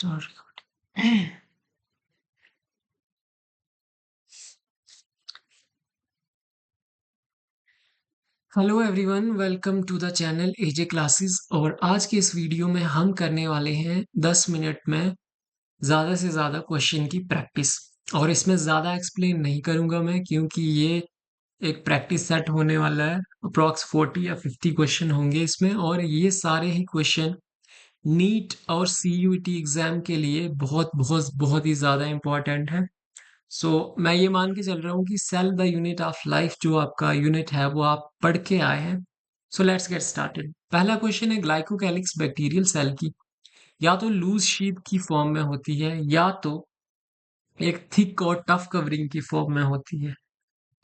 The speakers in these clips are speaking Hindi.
Sorry. Hello everyone, welcome to the channel AJ classes. और आज के इस वीडियो में हम करने वाले हैं 10 मिनट में ज़्यादा से ज़्यादा क्वेश्चन की प्रैक्टिस। और इसमें ज़्यादा एक्सप्लेन नहीं करूँगा मैं, क्योंकि ये एक प्रैक्टिस सेट होने वाला है। अप्रॉक्स 40 या 50 क्वेश्चन होंगे इसमें, और ये सारे ही क्वेश्चन नीट और सीयूईटी एग्ज़ाम के लिए बहुत बहुत बहुत ही ज़्यादा इम्पोर्टेंट है। मैं ये मान के चल रहा हूँ कि cell the unit of life जो आपका यूनिट है वो आप पढ़ के आए हैं। Let's get started. पहला क्वेश्चन है ग्लाइकोकैलिक्स बैक्टीरियल सेल की या तो लूज शीट की फॉर्म में होती है या तो एक थिक और टफ कवरिंग की फॉर्म में होती है।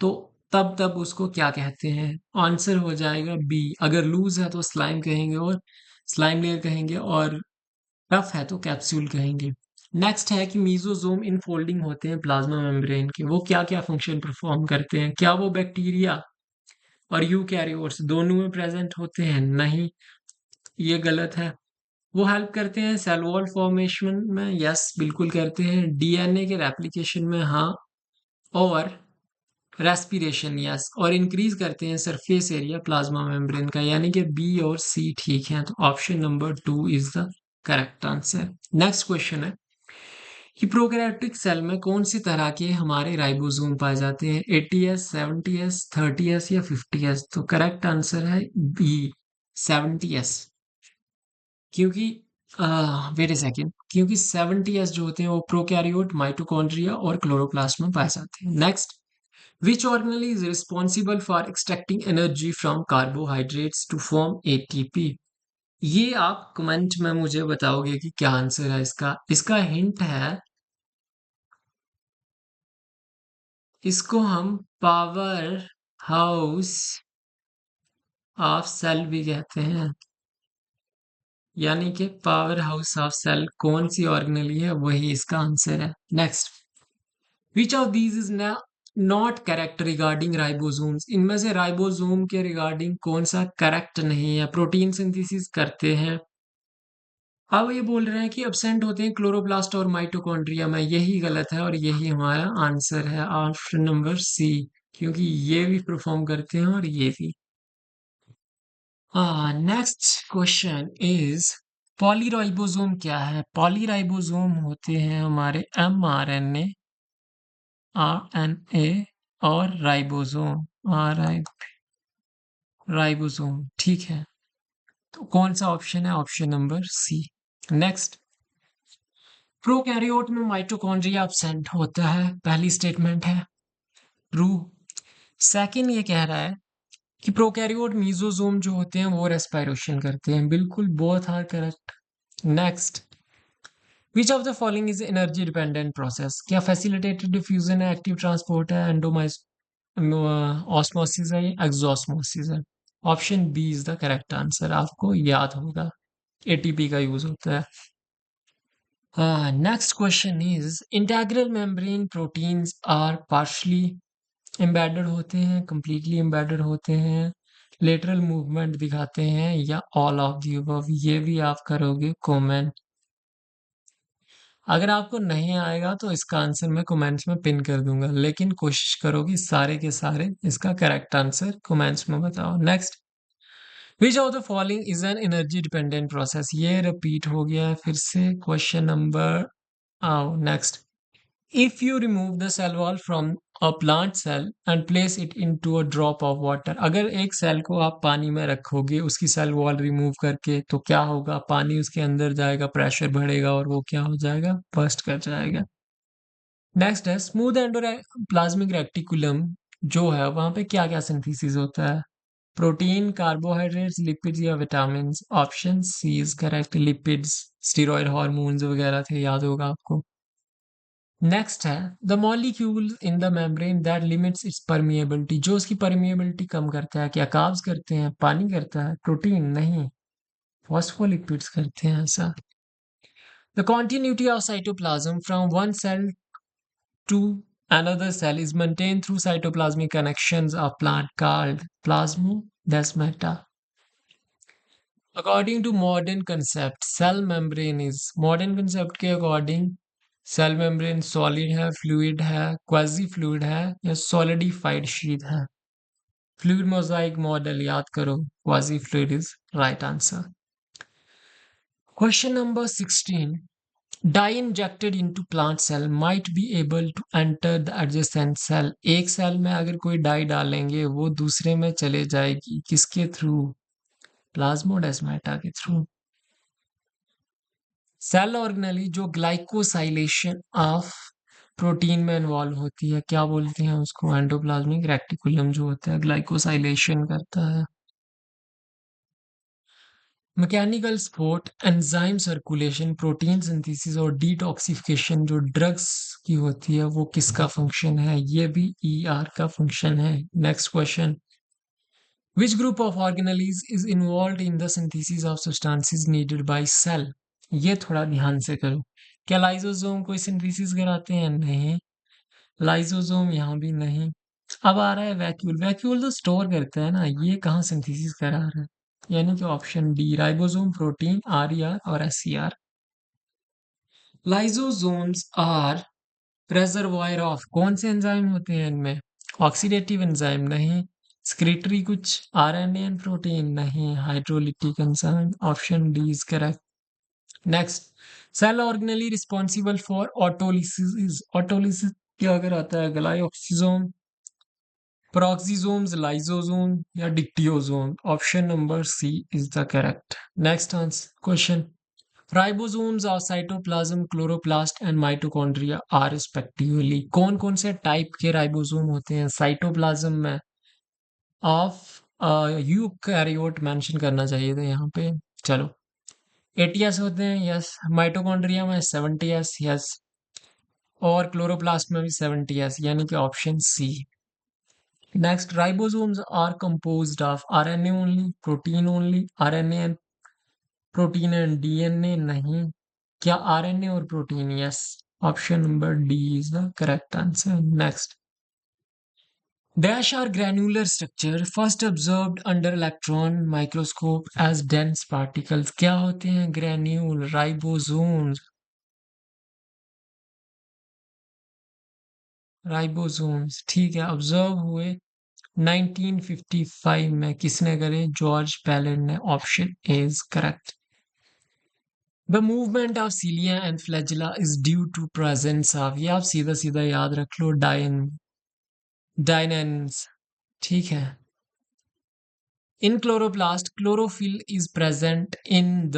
तो तब तब उसको क्या कहते हैं? आंसर हो जाएगा बी। अगर लूज है तो स्लाइम कहेंगे और स्लाइम लेयर कहेंगे, और टफ है तो कैप्सूल कहेंगे। नेक्स्ट है कि मीजोजोम इनफोल्डिंग होते हैं प्लाज्मा मेम्ब्रेन के, वो क्या क्या फंक्शन परफॉर्म करते हैं? क्या वो बैक्टीरिया और यूकैरियोट्स दोनों में प्रेजेंट होते हैं? नहीं, ये गलत है। वो हेल्प करते हैं सेल वॉल फॉर्मेशन में, यस बिल्कुल करते हैं। डीएनए के रेप्लिकेशन में, हाँ। और रेस्पिरेशन, यस। और इंक्रीज करते हैं सरफेस एरिया प्लाज्मा मेम्ब्रेन का, यानी कि बी और सी ठीक है। तो option number 2 is the correct answer. Next question है कि प्रोकैरियोटिक सेल में कौन सी तरह के हमारे राइबोसोम पाए जाते हैं? 80s, 70s, 30s या 50s? तो करेक्ट आंसर है बी, 70s। क्योंकि वेट अ सेकेंड, क्योंकि 70s जो होते हैं वो प्रोकैरियोट, माइटोकॉन्ड्रिया और क्लोरोप्लास्ट में पाए जाते हैं। Next, which organelle is responsible for extracting energy from carbohydrates to form ATP? ये आप कमेंट में मुझे बताओगे कि क्या आंसर है इसका। इसका हिंट है, इसको हम पावर हाउस ऑफ सेल भी कहते हैं। यानी कि पावर हाउस ऑफ सेल कौन सी ऑर्गेनली है, वही इसका आंसर है। Next, which of these is not correct regarding ribosomes? इनमें से राइबोसोम के रिगार्डिंग कौन सा करेक्ट नहीं है? प्रोटीन सिंथेसिस करते हैं। अब ये बोल रहे हैं कि अब्सेंट होते हैं क्लोरोप्लास्ट और माइटोकॉन्ड्रिया में, यही गलत है और यही हमारा आंसर है, ऑप्शन नंबर सी। क्योंकि ये भी परफॉर्म करते हैं और ये भी। नेक्स्ट क्वेश्चन इज, पॉलीराइबोसोम क्या है? पॉलीराइबोसोम होते हैं हमारे mRNA, RNA और राइबोसोम, राइबोसोम, ठीक है। तो कौन सा ऑप्शन है? Option number C. Next, prokaryote में माइटोकॉन्ड्रिया एब्सेंट होता है, पहली स्टेटमेंट है ट्रू। सेकंड ये कह रहा है कि प्रोकैरियोट मीजोजोम जो होते हैं वो रेस्पिरेशन करते हैं, बिल्कुल both are correct. Next, which of the following is energy dependent process? क्या फैसिलिटेटेड डिफ्यूजन है, एक्टिव ट्रांसपोर्ट है, एंडोमाइस ऑस्मोसिस है, एक्सोस्मोसिस है? Option B is the correct answer, आपको याद होगा एटीपी का यूज होता है। Next question is, integral membrane proteins are partially embedded होते हैं, completely embedded होते हैं, lateral movement दिखाते हैं, या all of the above? ये भी आप करोगे कमेंट। अगर आपको नहीं आएगा तो इसका आंसर मैं कमेंट्स में पिन कर दूंगा, लेकिन कोशिश करो कि सारे के सारे इसका करेक्ट आंसर कमेंट्स में बताओ। Next, which of the following is an energy dependent process? ये रिपीट हो गया है फिर से क्वेश्चन नंबर। आओ next, if you remove the cell wall from a plant cell and place it into a drop of water, अगर एक सेल को आप पानी में रखोगे, उसकी सेल वॉल रिमूव करके, तो क्या होगा? पानी उसके अंदर जाएगा, प्रेशर बढ़ेगा और वो क्या हो जाएगा? बर्स्ट कर जाएगा। नेक्स्ट है, स्मूथ एंडोप्लाज्मिक रेटिकुलम जो है वहां पे क्या क्या सिंथेसिस होता है? प्रोटीन, कार्बोहाइड्रेट्स, लिपिड्स या vitamin? Option C is correct, lipids. Steroid hormones वगैरह थे, याद होगा आपको। नेक्स्ट है, the molecule in the membrane that limits its permeability, जो उसकी परमिएबिलिटी कम करता है, क्या कार्ब्स करते हैं, पानी करता है, प्रोटीन? नहीं, फॉस्फोलिपिड्स करते हैं ऐसा। The continuity of cytoplasm from one cell to another cell is maintained through cytoplasmic connections of plant called plasmodesmata. According to modern concept cell membrane is, modern concept के अकॉर्डिंग सेल मेम्ब्रेन सॉलिड है, फ्लूइड है, क्वाजी फ्लूइड है या सॉलिडिफाइड शीट है? फ्लूइड मोजाइक मॉडल याद करो, quasi fluid is right answer. Question number 16, dye injected into plant cell might be able to enter the adjacent cell। एक सेल में अगर कोई डाई डालेंगे वो दूसरे में चले जाएगी, किसके थ्रू? प्लाज्मोडेस्माटा के थ्रू। सेल ऑर्गेनेली जो ग्लाइकोसाइलेशन ऑफ प्रोटीन में इन्वॉल्व होती है, क्या बोलते हैं उसको? एंडोप्लाज्मिक रेटिकुलम जो होता है ग्लाइकोसाइलेशन करता है। Mechanical support, enzyme circulation, protein synthesis और डिटॉक्सिफिकेशन जो ड्रग्स की होती है वो किसका फंक्शन है? ये भी ईआर का फंक्शन है। Next question, which group of organelles is involve in the synthesis of substances needed by cell? ये थोड़ा ध्यान से करो। क्या लाइसोसोम कोई सिंथेसिस कराते हैं? नहीं, लाइसोसोम यहाँ भी नहीं। अब आ रहा है वैक्यूल, वैक्यूल तो स्टोर करता है ना, ये कहाँ सिंथेसिस करा रहा है? यानी कि option D, ribosome, protein, RER और SCR. Lysosomes are reservoir of कौन से एंजाइम होते हैं इनमें? ऑक्सीडेटिव एंजाइम नहीं, स्क्रिटरी कुछ, आरएनए एंड प्रोटीन नहीं, hydrolytic enzyme, option D is correct. Next, cell organelle responsible for autolysis, autolysis क्या अगर आता है? ग्लाइऑक्सिजोम, peroxisomes, lysosome या dictyosome? Option number C is the correct. Next answer question, ribosomes और cytoplasm, chloroplast and mitochondria are respectively कौन कौन से टाइप के राइबोसोम होते हैं साइटोप्लाज्म में? ऑफ यूकैरियोट मेंशन करना चाहिए था यहाँ पे। चलो, 80s होते हैं, यस। माइटोकॉन्ड्रिया में 70s, यस। और क्लोरोप्लास्ट में भी 70s, यानी कि option C. Next, ribosomes are composed of RNA only, protein only, RNA and protein and DNA नहीं, क्या RNA और protein? Yes, option number D is the correct answer. Next, dash are granular structure first observed under electron microscope as dense particles। क्या होते हैं granule? ribosomes, राइबोसोम्स, ठीक है। ऑब्जर्व हुए 1955 में, किसने करे? जॉर्ज पैलेट ने, option A is correct. The movement of cilia and flagella is due to presence of, ये आप सीधा सीधा याद रख लो, डायनेन्स, ठीक है। इन chloroplast chlorophyll is present in the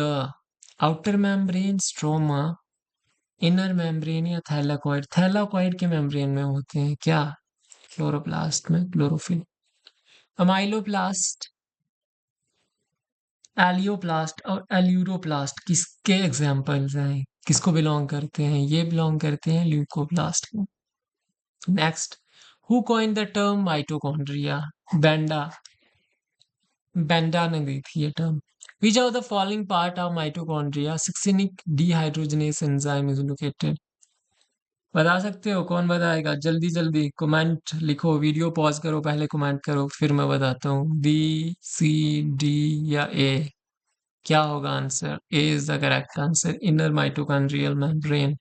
outer membrane, stroma, inner membrane या थैलाकॉइड? थैलाकॉइड के मेम्ब्रेन में होते हैं क्या? क्लोरोप्लास्ट में क्लोरोफिल। अमाइलोप्लास्ट, एलियोप्लास्ट और एल्यूरोप्लास्ट किसके एग्जाम्पल्स हैं? किसको बिलोंग करते हैं? ये बिलोंग करते हैं ल्यूकोप्लास्ट को। Next, who coin the term mitochondria? Benda, Benda ने दी थी ये term. Which of the following part of mitochondria succinic dehydrogenase enzyme is located? बता सकते हो? कौन बताएगा? जल्दी जल्दी कमेंट लिखो, वीडियो पॉज करो, पहले कमेंट करो, फिर मैं बताता हूँ। बी, सी, डी या ए? क्या होगा answer? A is the correct answer, inner mitochondrial membrane.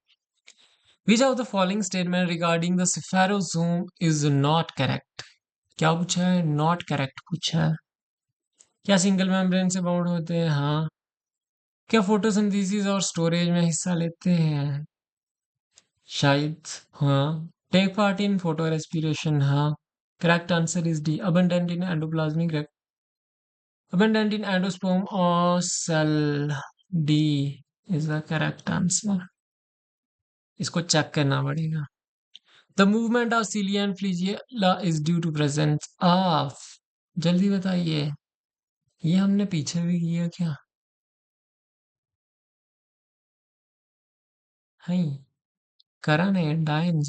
Which of the following statement regarding the spherosome is not correct? क्या पूछा है? नॉट करेक्ट पूछा है। क्या सिंगल मेम्ब्रेन से बाउंड होते हैं? हाँ। क्या फोटोसिंथेसिस और स्टोरेज में हिस्सा लेते हैं? शायद, हाँ। Take part in photorespiration, हाँ। Correct answer is D, abundant in endoplasmic abundant in endosperm or cell। D is the correct answer। इसको चेक करना पड़ेगा। The movement of cilia and flagella is due to presence of, जल्दी बताइए। ये हमने पीछे भी किया क्या? है, करा नहीं, डायन।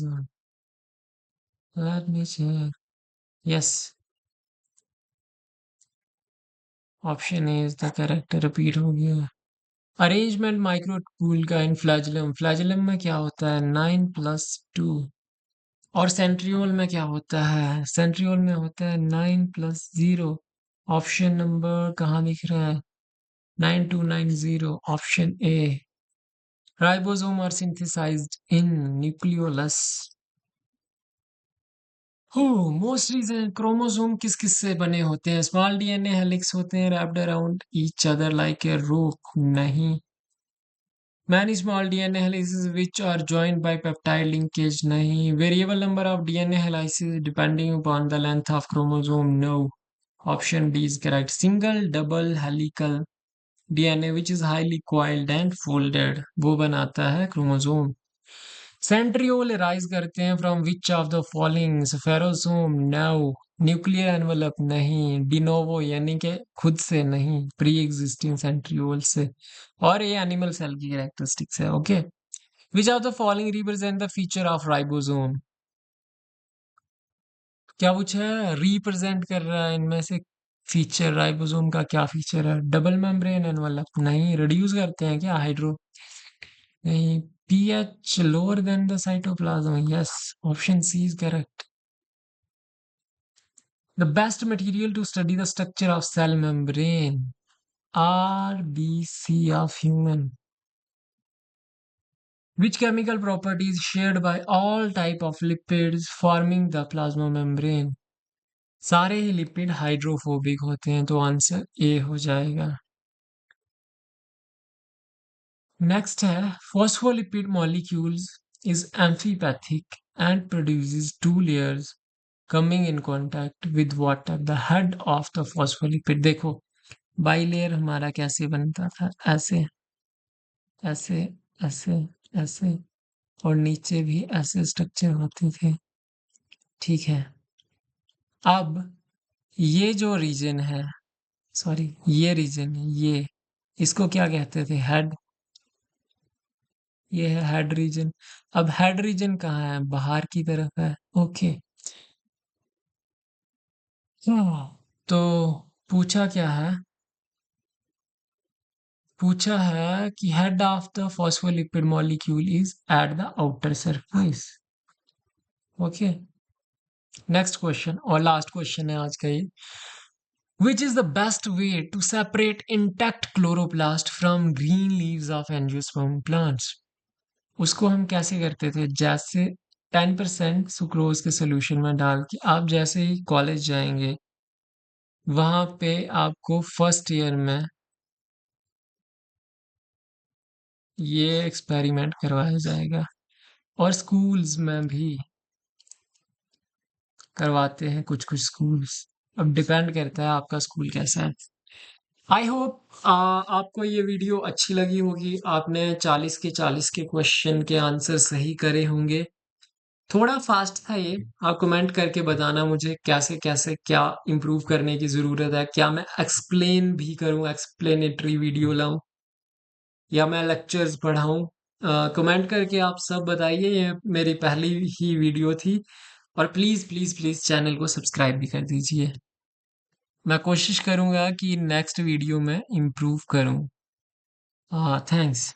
Let me check, yes, option A is the correct, repeat हो गया। अरेंजमेंट माइक्रोटूल का इन फ्लैजुलम, फ्लैजुलम में क्या होता है? 9+2। और सेंट्रियोल में क्या होता है? सेंट्रियोल में होता है 9+0। ऑप्शन नंबर कहाँ दिख रहा है? 9290 option A. Ribosome are synthesized in nucleolus. हो मोस्ट रीजन क्रोमोसोम किस किस से बने होते हैं? स्मॉल डीएनए हेलिक्स होते हैं wrapped around each other like a रूक। नहीं। Many small DNA helices which are joined by peptide linkage. नहीं. Variable number of DNA helices depending upon the length of chromosome. No. Option D is correct. Single double helical DNA which is highly coiled and folded वो बनाता है क्रोमोसोम। सेंट्रियोल राइज करते हैं from which of the following? Spherosome. No. Nuclear envelope. नहीं। डिनोवो यानी कि खुद से नहीं, प्री एग्जिस्टिंग सेंट्रियोल से। और ये एनिमल सेल की कैरेक्टरिस्टिक्स है। Okay. Which of the following represent the feature of ribosome? क्या पूछा है? रिप्रेजेंट कर रहा है इनमें से फीचर। राइबोसोम का क्या फीचर है? Double membrane envelope. नहीं। रिड्यूस करते हैं क्या हाइड्रो? नहीं। pH lower than the cytoplasm. Yes, option C is correct. The best material to study the structure of cell membrane. RBC of human. Which chemical property is shared by all type of lipids forming the plasma membrane? सारे ही लिपिड हाइड्रोफोबिक होते हैं, तो आंसर ए हो जाएगा। नेक्स्ट है phospholipid molecules is amphipathic and produces two layers coming in contact with water. The head of the phospholipid, देखो बाइलेयर हमारा कैसे बनता था? ऐसे ऐसे ऐसे ऐसे, और नीचे भी ऐसे स्ट्रक्चर होते थे। ठीक है। अब ये जो रीजन है, सॉरी ये रीजन है, ये इसको क्या कहते थे? हेड। ये है हेड रीजन। अब हेड रीजन कहाँ है? बाहर की तरफ है। ओके। तो पूछा क्या है? पूछा है कि head of the phospholipid molecule is at the outer surface. Okay. Next question और लास्ट क्वेश्चन है आज का ये। Which is the best way to separate intact chloroplast from green leaves of angiosperm plants? उसको हम कैसे करते थे? जैसे 10% सुक्रोज के सोल्यूशन में डाल के, आप जैसे ही कॉलेज जाएंगे वहां पे आपको फर्स्ट ईयर में ये एक्सपेरिमेंट करवाया जाएगा, और स्कूल्स में भी करवाते हैं कुछ कुछ स्कूल्स। अब डिपेंड करता है आपका स्कूल कैसा है। आई होप आपको ये वीडियो अच्छी लगी होगी। आपने 40 के क्वेश्चन के आंसर सही करे होंगे। थोड़ा फास्ट था ये। आप कमेंट करके बताना मुझे कैसे कैसे क्या इम्प्रूव करने की ज़रूरत है। क्या मैं एक्सप्लेन भी करूँ, एक्सप्लेनेटरी वीडियो लाऊं, या मैं लेक्चर्स पढ़ाऊं? कमेंट करके आप सब बताइए। ये मेरी पहली ही वीडियो थी। और प्लीज़ प्लीज़ प्लीज़ चैनल को सब्सक्राइब भी कर दीजिए। मैं कोशिश करूंगा कि नेक्स्ट वीडियो में इम्प्रूव करूं। थैंक्स।